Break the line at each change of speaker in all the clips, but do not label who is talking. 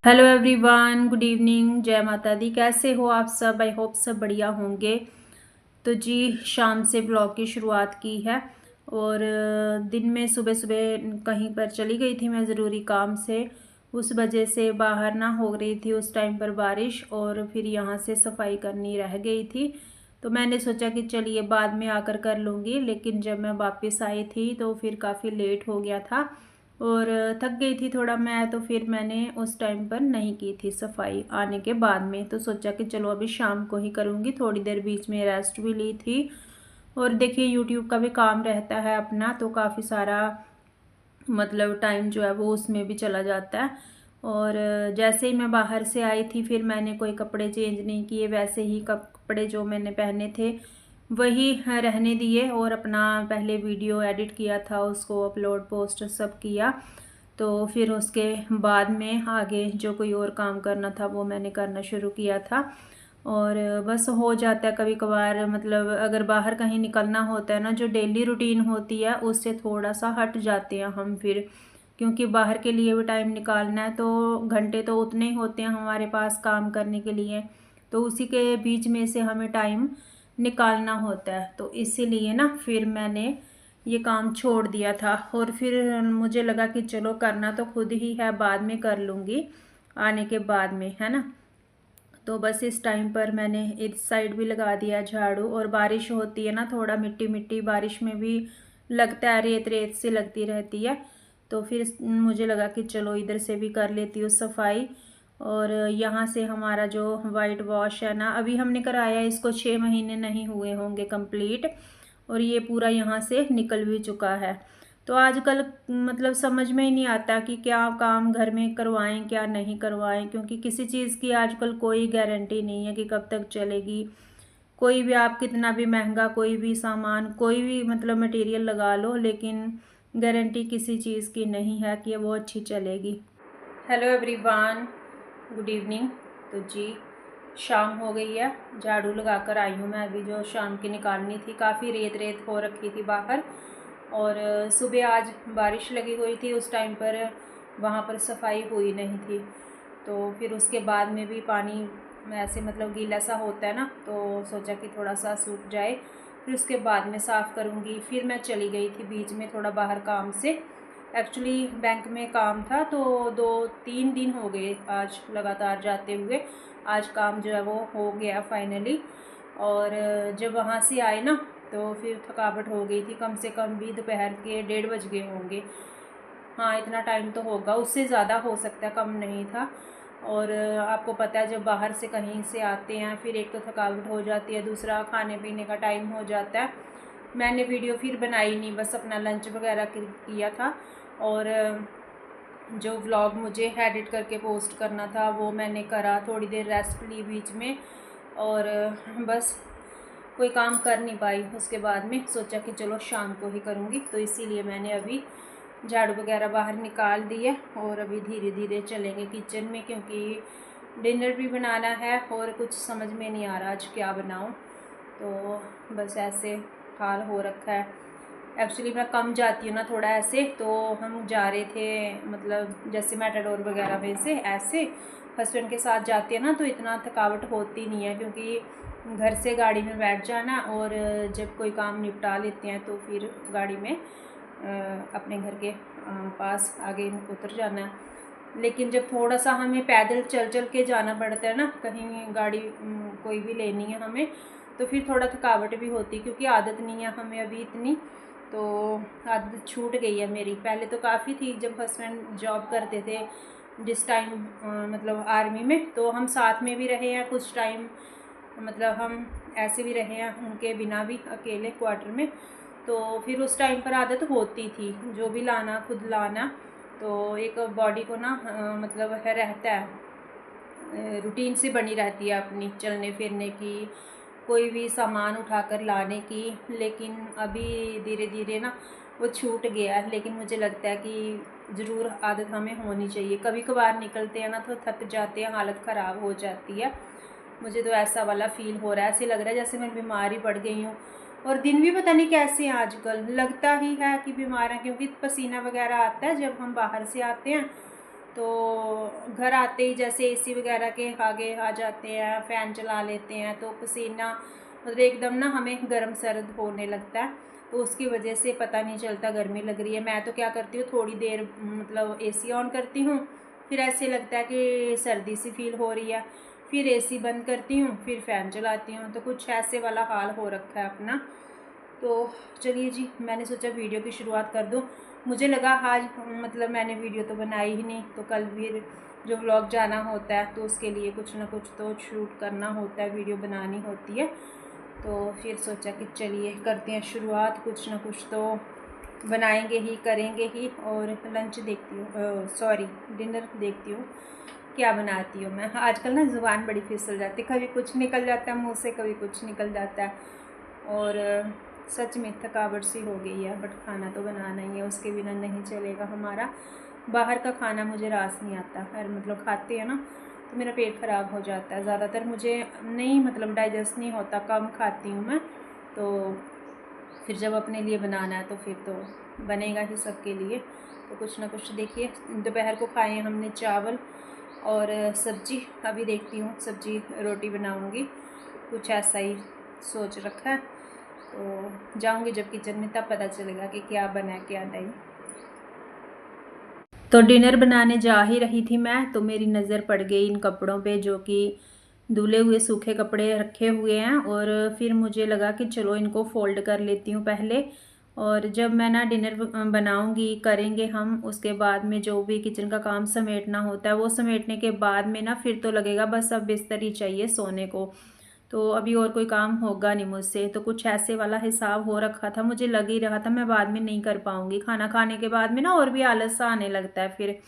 Hello everyone, good evening, जय माता दी। कैसे हो आप सब? आई होप सब बढ़िया होंगे। तो जी, शाम से ब्लॉग की शुरुआत की है और दिन में सुबह सुबह कहीं पर चली गई थी मैं ज़रूरी काम से। उस वजह से बाहर ना हो रही थी उस टाइम पर बारिश, और फिर यहाँ से सफाई करनी रह गई थी। तो मैंने सोचा कि चलिए बाद में आकर कर लूँगी, लेकिन जब मैं वापस आई थी तो फिर काफ़ी लेट हो गया था और थक गई थी थोड़ा मैं। तो फिर मैंने उस टाइम पर नहीं की थी सफाई आने के बाद में। तो सोचा कि चलो अभी शाम को ही करूँगी, थोड़ी देर बीच में रेस्ट भी ली थी। और देखिए यूट्यूब का भी काम रहता है अपना, तो काफ़ी सारा मतलब टाइम जो है वो उसमें भी चला जाता है। और जैसे ही मैं बाहर से आई थी फिर मैंने कोई कपड़े चेंज नहीं किए, वैसे ही कपड़े जो मैंने पहने थे वही रहने दिए और अपना पहले वीडियो एडिट किया था, उसको अपलोड पोस्ट सब किया। तो फिर उसके बाद में आगे जो कोई और काम करना था वो मैंने करना शुरू किया था। और बस हो जाता है कभी कभार, मतलब अगर बाहर कहीं निकलना होता है ना, जो डेली रूटीन होती है उससे थोड़ा सा हट जाते हैं हम फिर, क्योंकि बाहर के लिए भी टाइम निकालना है। तो घंटे तो उतने ही होते हैं हमारे पास काम करने के लिए, तो उसी के बीच में से हमें टाइम निकालना होता है। तो इसीलिए ना फिर मैंने ये काम छोड़ दिया था और फिर मुझे लगा कि चलो करना तो खुद ही है, बाद में कर लूँगी आने के बाद में, है ना। तो बस इस टाइम पर मैंने इस साइड भी लगा दिया झाड़ू। और बारिश होती है ना, थोड़ा मिट्टी मिट्टी बारिश में भी लगता है, रेत रेत सी लगती रहती है। तो फिर मुझे लगा कि चलो इधर से भी कर लेती हूँ सफाई। और यहाँ से हमारा जो वाइट वॉश है ना, अभी हमने कराया इसको 6 महीने नहीं हुए होंगे कंप्लीट, और ये पूरा यहाँ से निकल भी चुका है। तो आजकल मतलब समझ में ही नहीं आता कि क्या काम घर में करवाएं क्या नहीं करवाएं, क्योंकि किसी चीज़ की आजकल कोई गारंटी नहीं है कि कब तक चलेगी। कोई भी आप कितना भी महंगा कोई भी सामान कोई भी मतलब मटेरियल लगा लो, लेकिन गारंटी किसी चीज़ की नहीं है कि वो अच्छी चलेगी। Hello everyone, good evening. तो जी, शाम हो गई है, झाड़ू लगा कर आई हूँ मैं अभी, जो शाम की निकालनी थी। काफ़ी रेत रेत हो रखी थी बाहर, और सुबह आज बारिश लगी हुई थी, उस टाइम पर वहाँ पर सफाई हुई नहीं थी। तो फिर उसके बाद में भी पानी ऐसे मतलब गीला सा होता है ना, तो सोचा कि थोड़ा सा सूख जाए, फिर उसके बाद में साफ़ करूँगी। फिर मैं चली गई थी बीच में थोड़ा बाहर काम से, एक्चुअली बैंक में काम था। तो 2-3 दिन हो गए आज लगातार जाते हुए, आज काम जो है वो हो गया फाइनली। और जब वहाँ से आए ना तो फिर थकावट हो गई थी, कम से कम भी दोपहर के 1:30 बज गए होंगे। हाँ, इतना टाइम तो होगा, उससे ज़्यादा हो सकता है, कम नहीं था। और आपको पता है जब बाहर से कहीं से आते हैं फिर एक तो थकावट हो जाती है, दूसरा खाने पीने का टाइम हो जाता है। मैंने वीडियो फिर बनाई नहीं, बस अपना लंच वगैरह किया था। और जो व्लॉग मुझे एडिट करके पोस्ट करना था वो मैंने करा, थोड़ी देर रेस्ट ली बीच में, और बस कोई काम कर नहीं पाई। उसके बाद में सोचा कि चलो शाम को ही करूँगी, तो इसीलिए मैंने अभी झाड़ू वगैरह बाहर निकाल दी है और अभी धीरे धीरे चलेंगे किचन में, क्योंकि डिनर भी बनाना है और कुछ समझ में नहीं आ रहा आज क्या बनाऊँ। तो बस ऐसे हाल हो रखा है। एक्चुअली मैं कम जाती हूँ ना थोड़ा ऐसे, तो हम जा रहे थे मतलब जैसे मेटाडोर वगैरह में से ऐसे हस्बैंड के साथ जाते हैं ना, तो इतना थकावट होती नहीं है, क्योंकि घर से गाड़ी में बैठ जाना और जब कोई काम निपटा लेते हैं तो फिर गाड़ी में अपने घर के पास आगे उतर जाना है। लेकिन जब थोड़ा सा हमें पैदल चल चल के जाना पड़ता है ना, कहीं गाड़ी कोई भी लेनी है हमें, तो फिर थोड़ा थकावट भी होती है, क्योंकि आदत नहीं है हमें अभी इतनी। तो आदत छूट गई है मेरी, पहले तो काफ़ी थी जब हस्बैंड जॉब करते थे जिस टाइम मतलब आर्मी में, तो हम साथ में भी रहे हैं कुछ टाइम, मतलब हम ऐसे भी रहे हैं उनके बिना भी अकेले क्वार्टर में। तो फिर उस टाइम पर आदत होती थी जो भी लाना खुद लाना, तो एक बॉडी को ना मतलब है रहता है, रूटीन से बनी रहती है अपनी चलने फिरने की, कोई भी सामान उठाकर लाने की। लेकिन अभी धीरे धीरे ना वो छूट गया है, लेकिन मुझे लगता है कि ज़रूर आदत हमें होनी चाहिए। कभी कभार निकलते हैं ना तो थक जाते हैं, हालत ख़राब हो जाती है। मुझे तो ऐसा वाला फ़ील हो रहा है, ऐसे लग रहा है जैसे मैं बीमार ही पड़ गई हूँ। और दिन भी पता नहीं कैसे हैं आजकल, लगता ही है कि बीमार हैं, क्योंकि पसीना वगैरह आता है जब हम बाहर से आते हैं तो घर आते ही जैसे एसी वगैरह के आगे आ जाते हैं, फ़ैन चला लेते हैं, तो पसीना मतलब एकदम ना हमें गर्म सर्द होने लगता है, तो उसकी वजह से पता नहीं चलता गर्मी लग रही है। मैं तो क्या करती हूँ, थोड़ी देर मतलब एसी ऑन करती हूँ, फिर ऐसे लगता है कि सर्दी सी फील हो रही है, फिर एसी बंद करती हूँ, फिर फ़ैन चलाती हूँ, तो कुछ ऐसे वाला हाल हो रखा है अपना। तो चलिए जी, मैंने सोचा वीडियो की शुरुआत कर दूँ। मुझे लगा आज मतलब मैंने वीडियो तो बनाई ही नहीं, तो कल फिर जो व्लॉग जाना होता है तो उसके लिए कुछ ना कुछ तो शूट करना होता है, वीडियो बनानी होती है। तो फिर सोचा कि चलिए करते हैं शुरुआत, कुछ ना कुछ तो बनाएंगे ही, करेंगे ही। और लंच देखती हूँ, सॉरी डिनर देखती हूँ क्या बनाती हूँ मैं। आजकल ना ज़ुबान बड़ी फिसल जाती है, कभी कुछ निकल जाता है मुँह से, कभी कुछ निकल जाता है। और सच में थकावट सी हो गई है, बट खाना तो बनाना ही है, उसके बिना नहीं चलेगा हमारा। बाहर का खाना मुझे रास नहीं आता, अगर मतलब खाते हैं ना तो मेरा पेट ख़राब हो जाता है। ज़्यादातर मुझे नहीं मतलब डाइजेस्ट नहीं होता, कम खाती हूँ मैं। तो फिर जब अपने लिए बनाना है तो फिर तो बनेगा ही सबके लिए। तो कुछ ना कुछ देखिए, दोपहर को खाए हमने चावल और सब्जी। अभी देखती हूँ सब्जी रोटी बनाऊँगी, कुछ ऐसा ही सोच रखा है। तो जाऊँगी जब किचन में तब पता चलेगा कि क्या बना है क्या नहीं। तो डिनर बनाने जा ही रही थी मैं, तो मेरी नज़र पड़ गई इन कपड़ों पे, जो कि धुले हुए सूखे कपड़े रखे हुए हैं। और फिर मुझे लगा कि चलो इनको फ़ोल्ड कर लेती हूँ पहले, और जब मैं ना डिनर बनाऊँगी, करेंगे हम, उसके बाद में जो भी किचन का काम समेटना होता है वो समेटने के बाद में ना फिर तो लगेगा बस अब बिस्तर ही चाहिए सोने को। तो अभी और कोई काम होगा नहीं मुझसे, तो कुछ ऐसे वाला हिसाब हो रखा था। मुझे लग ही रहा था मैं बाद में नहीं कर पाऊँगी, खाना खाने के बाद में ना और भी आलस सा आने लगता है फिर,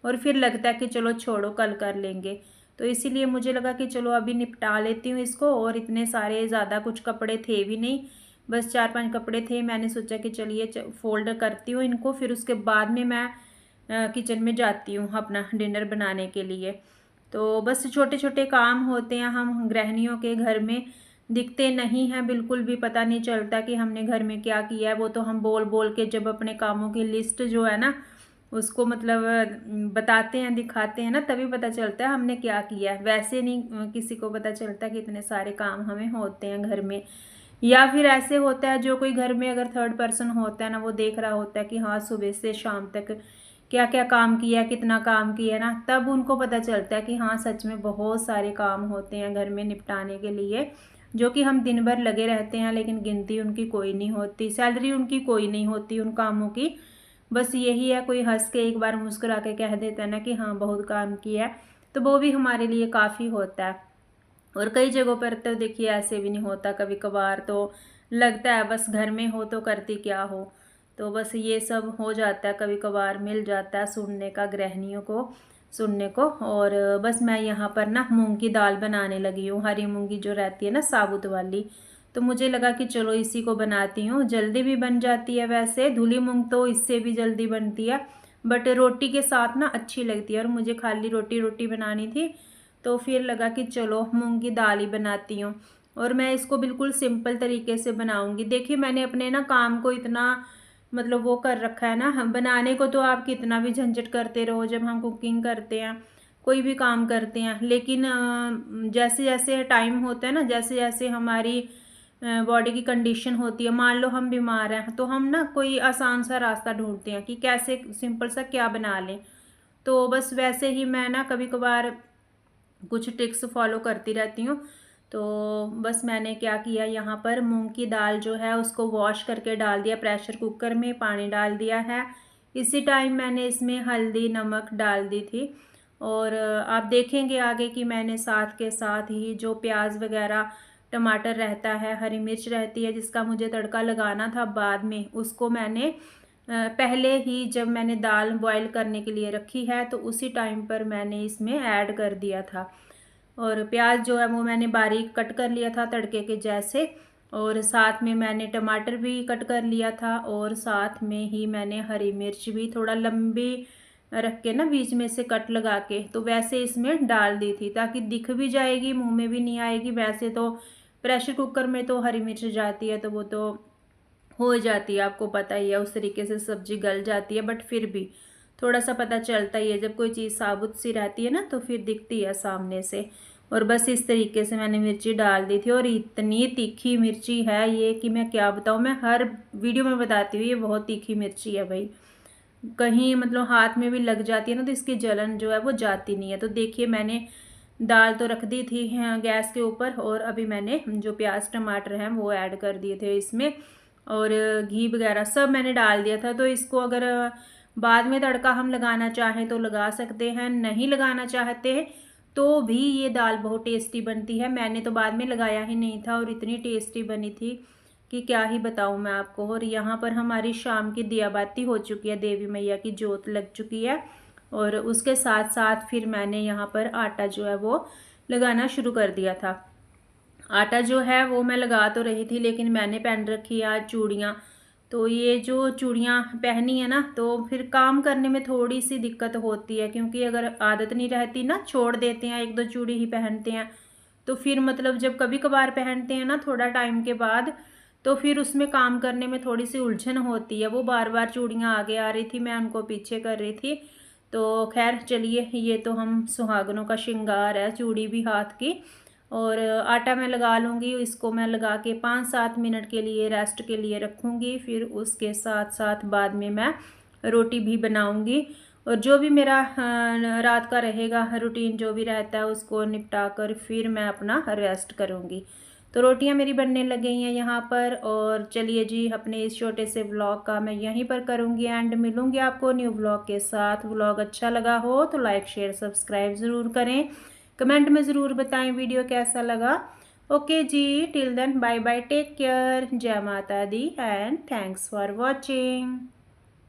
और फिर लगता है कि चलो छोड़ो कल कर लेंगे। तो इसीलिए मुझे लगा कि चलो अभी निपटा लेती हूँ इसको। और इतने सारे ज़्यादा कुछ कपड़े थे भी नहीं, बस 4-5 कपड़े थे। मैंने सोचा कि चलिए फ़ोल्ड करती हूँ इनको, फिर उसके बाद में मैं किचन में जाती हूँ अपना डिनर बनाने के लिए। तो बस छोटे छोटे काम होते हैं, हम गृहिणियों के घर में दिखते नहीं हैं, बिल्कुल भी पता नहीं चलता कि हमने घर में क्या किया है। वो तो हम बोल बोल के जब अपने कामों की लिस्ट जो है ना उसको मतलब बताते हैं, दिखाते हैं ना, तभी पता चलता है हमने क्या किया है। वैसे नहीं किसी को पता चलता कि इतने सारे काम हमें होते हैं घर में। या फिर ऐसे होता है, जो कोई घर में अगर थर्ड पर्सन होता है ना, वो देख रहा होता है कि हाँ सुबह से शाम तक क्या क्या काम किया, कितना काम किया ना, तब उनको पता चलता है कि हाँ सच में बहुत सारे काम होते हैं घर में निपटाने के लिए, जो कि हम दिन भर लगे रहते हैं लेकिन गिनती उनकी कोई नहीं होती, सैलरी उनकी कोई नहीं होती उन कामों की। बस यही है, कोई हंस के एक बार मुस्कुरा के कह देता है ना कि हाँ बहुत काम किया है, तो वो भी हमारे लिए काफ़ी होता है। और कई जगहों पर तो देखिए ऐसे भी नहीं होता, कभी कभार तो लगता है बस घर में हो तो करती क्या हो। तो बस ये सब हो जाता है, कभी कभार मिल जाता है सुनने का गृहिणियों को, सुनने को। और बस मैं यहाँ पर ना मूंग की दाल बनाने लगी हूँ, हरी मूंगी जो रहती है ना साबुत वाली। तो मुझे लगा कि चलो इसी को बनाती हूँ, जल्दी भी बन जाती है। वैसे धुली मूंग तो इससे भी जल्दी बनती है, बट रोटी के साथ ना अच्छी लगती है। और मुझे खाली रोटी रोटी बनानी थी, तो फिर लगा कि चलो मूंग की दाल ही बनाती हूँ। और मैं इसको बिल्कुल सिंपल तरीके से बनाऊंगी। देखिए मैंने अपने ना काम को इतना मतलब वो कर रखा है ना, हम बनाने को तो आप कितना भी झंझट करते रहो, जब हम कुकिंग करते हैं कोई भी काम करते हैं, लेकिन जैसे जैसे टाइम होता है ना, जैसे जैसे हमारी बॉडी की कंडीशन होती है, मान लो हम बीमार हैं, तो हम ना कोई आसान सा रास्ता ढूंढते हैं कि कैसे सिंपल सा क्या बना लें। तो बस वैसे ही मैं ना कभी कभार कुछ ट्रिक्स फॉलो करती रहती हूँ। तो बस मैंने क्या किया, यहाँ पर मूंग की दाल जो है उसको वॉश करके डाल दिया प्रेशर कुकर में, पानी डाल दिया है। इसी टाइम मैंने इसमें हल्दी नमक डाल दी थी। और आप देखेंगे आगे कि मैंने साथ के साथ ही जो प्याज वगैरह टमाटर रहता है, हरी मिर्च रहती है, जिसका मुझे तड़का लगाना था बाद में, उसको मैंने पहले ही जब मैंने दाल बॉईल करने के लिए रखी है तो उसी टाइम पर मैंने इसमें ऐड कर दिया था। और प्याज जो है वो मैंने बारीक कट कर लिया था तड़के के जैसे, और साथ में मैंने टमाटर भी कट कर लिया था, और साथ में ही मैंने हरी मिर्च भी थोड़ा लंबी रख के ना बीच में से कट लगा के तो वैसे इसमें डाल दी थी, ताकि दिख भी जाएगी, मुंह में भी नहीं आएगी। वैसे तो प्रेशर कुकर में तो हरी मिर्च जाती है तो वो तो हो जाती है, आपको पता ही है, उस तरीके से सब्जी गल जाती है, बट फिर भी थोड़ा सा पता चलता ही है, जब कोई चीज़ साबुत सी रहती है ना तो फिर दिखती है सामने से। और बस इस तरीके से मैंने मिर्ची डाल दी थी, और इतनी तीखी मिर्ची है ये कि मैं क्या बताऊँ। मैं हर वीडियो में बताती हूँ ये बहुत तीखी मिर्ची है भाई, कहीं मतलब हाथ में भी लग जाती है ना तो इसकी जलन जो है वो जाती नहीं है। तो देखिए मैंने दाल तो रख दी थी गैस के ऊपर, और अभी मैंने जो प्याज टमाटर हैं वो ऐड कर दिए थे इसमें, और घी वगैरह सब मैंने डाल दिया था। तो इसको अगर बाद में तड़का हम लगाना चाहें तो लगा सकते हैं, नहीं लगाना चाहते हैं तो भी ये दाल बहुत टेस्टी बनती है। मैंने तो बाद में लगाया ही नहीं था और इतनी टेस्टी बनी थी कि क्या ही बताऊं मैं आपको। और यहाँ पर हमारी शाम की दियाबाती हो चुकी है, देवी मैया की जोत लग चुकी है, और उसके साथ साथ फिर मैंने यहाँ पर आटा जो है वो लगाना शुरू कर दिया था। आटा जो है वो मैं लगा तो रही थी, लेकिन मैंने पहन रखी है आज चूड़ियाँ। तो ये जो चूड़ियाँ पहनी है ना तो फिर काम करने में थोड़ी सी दिक्कत होती है, क्योंकि अगर आदत नहीं रहती ना, छोड़ देते हैं, एक दो चूड़ी ही पहनते हैं, तो फिर मतलब जब कभी कभार पहनते हैं ना थोड़ा टाइम के बाद, तो फिर उसमें काम करने में थोड़ी सी उलझन होती है। वो बार बार चूड़ियाँ आगे आ रही थी, मैं उनको पीछे कर रही थी। तो खैर चलिए, ये तो हम सुहागनों का श्रृंगार है, चूड़ी भी हाथ की। और आटा मैं लगा लूँगी, इसको मैं लगा के 5-7 मिनट के लिए रेस्ट के लिए रखूँगी। फिर उसके साथ साथ बाद में मैं रोटी भी बनाऊँगी, और जो भी मेरा रात का रहेगा रूटीन जो भी रहता है उसको निपटा कर फिर मैं अपना रेस्ट करूँगी। तो रोटियां मेरी बनने लग गई हैं यहाँ पर। और चलिए जी, अपने इस छोटे से व्लॉग का मैं यहीं पर करूँगी एंड, मिलूँगी आपको न्यू व्लॉग के साथ। व्लॉग अच्छा लगा हो तो लाइक शेयर सब्सक्राइब ज़रूर करें, कमेंट में ज़रूर बताएं वीडियो कैसा लगा। ओके जी, till then bye bye, take care, जय माता दी एंड थैंक्स फॉर वॉचिंग।